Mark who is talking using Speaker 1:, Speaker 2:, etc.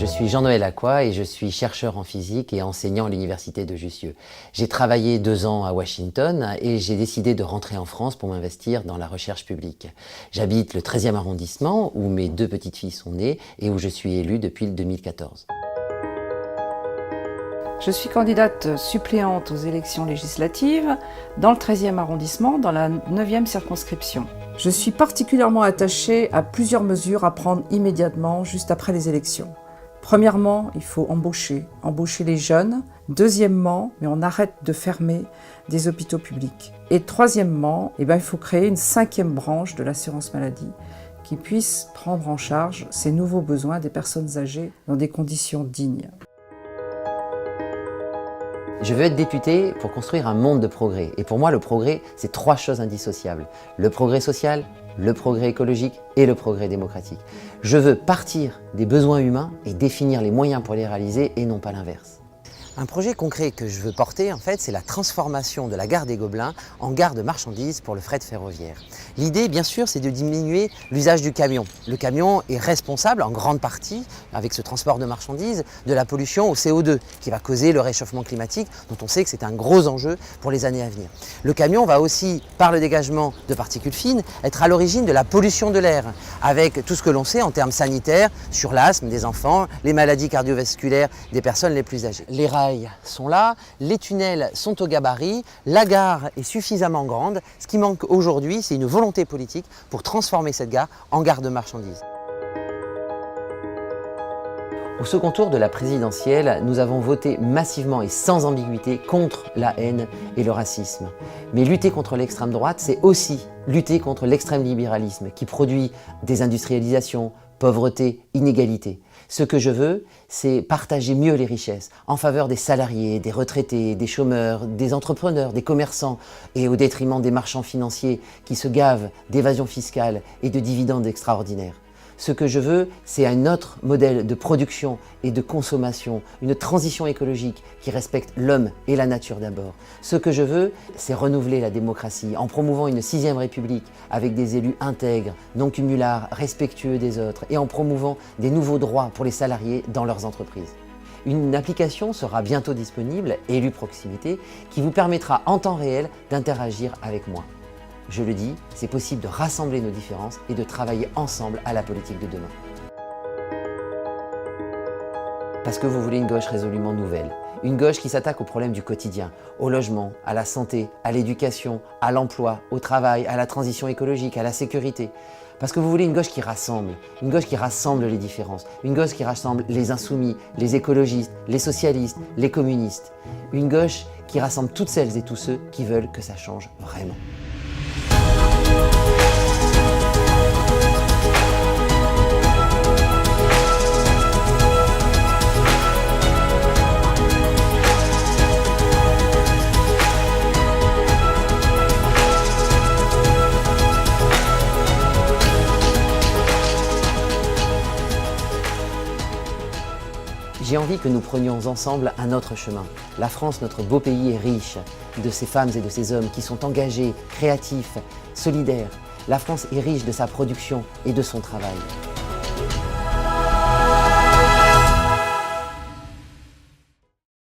Speaker 1: Je suis Jean-Noël Lacroix et je suis chercheur en physique et enseignant à l'université de Jussieu. J'ai travaillé 2 ans à Washington et j'ai décidé de rentrer en France pour m'investir dans la recherche publique. J'habite le 13e arrondissement où mes 2 petites filles sont nées et où je suis élu depuis le 2014.
Speaker 2: Je suis candidate suppléante aux élections législatives dans le 13e arrondissement, dans la 9e circonscription. Je suis particulièrement attachée à plusieurs mesures à prendre immédiatement, juste après les élections. Premièrement, il faut embaucher les jeunes. Deuxièmement, mais on arrête de fermer des hôpitaux publics. Et troisièmement, il faut créer une 5e branche de l'assurance maladie qui puisse prendre en charge ces nouveaux besoins des personnes âgées dans des conditions dignes.
Speaker 1: Je veux être député pour construire un monde de progrès. Et pour moi, le progrès, c'est 3 choses indissociables. Le progrès social, le progrès écologique et le progrès démocratique. Je veux partir des besoins humains et définir les moyens pour les réaliser et non pas l'inverse. Un projet concret que je veux porter, en fait, c'est la transformation de la gare des Gobelins en gare de marchandises pour le fret ferroviaire. L'idée, bien sûr, c'est de diminuer l'usage du camion. Le camion est responsable, en grande partie, avec ce transport de marchandises, de la pollution au CO2, qui va causer le réchauffement climatique, dont on sait que c'est un gros enjeu pour les années à venir. Le camion va aussi, par le dégagement de particules fines, être à l'origine de la pollution de l'air, avec tout ce que l'on sait en termes sanitaires, sur l'asthme des enfants, les maladies cardiovasculaires des personnes les plus âgées. Les rails sont là, les tunnels sont au gabarit, la gare est suffisamment grande. Ce qui manque aujourd'hui, c'est une volonté politique pour transformer cette gare en gare de marchandises. Au second tour de la présidentielle, nous avons voté massivement et sans ambiguïté contre la haine et le racisme. Mais lutter contre l'extrême droite, c'est aussi lutter contre l'extrême libéralisme qui produit désindustrialisation, pauvreté, inégalité. Ce que je veux, c'est partager mieux les richesses en faveur des salariés, des retraités, des chômeurs, des entrepreneurs, des commerçants et au détriment des marchands financiers qui se gavent d'évasion fiscale et de dividendes extraordinaires. Ce que je veux, c'est un autre modèle de production et de consommation, une transition écologique qui respecte l'homme et la nature d'abord. Ce que je veux, c'est renouveler la démocratie en promouvant une 6e République avec des élus intègres, non cumulards, respectueux des autres et en promouvant des nouveaux droits pour les salariés dans leurs entreprises. Une application sera bientôt disponible, Élu Proximité, qui vous permettra en temps réel d'interagir avec moi. Je le dis, c'est possible de rassembler nos différences et de travailler ensemble à la politique de demain. Parce que vous voulez une gauche résolument nouvelle. Une gauche qui s'attaque aux problèmes du quotidien, au logement, à la santé, à l'éducation, à l'emploi, au travail, à la transition écologique, à la sécurité. Parce que vous voulez une gauche qui rassemble les différences, une gauche qui rassemble les insoumis, les écologistes, les socialistes, les communistes. Une gauche qui rassemble toutes celles et tous ceux qui veulent que ça change vraiment. J'ai envie que nous prenions ensemble un autre chemin. La France, notre beau pays, est riche de ces femmes et de ces hommes qui sont engagés, créatifs, solidaires. La France est riche de sa production et de son travail.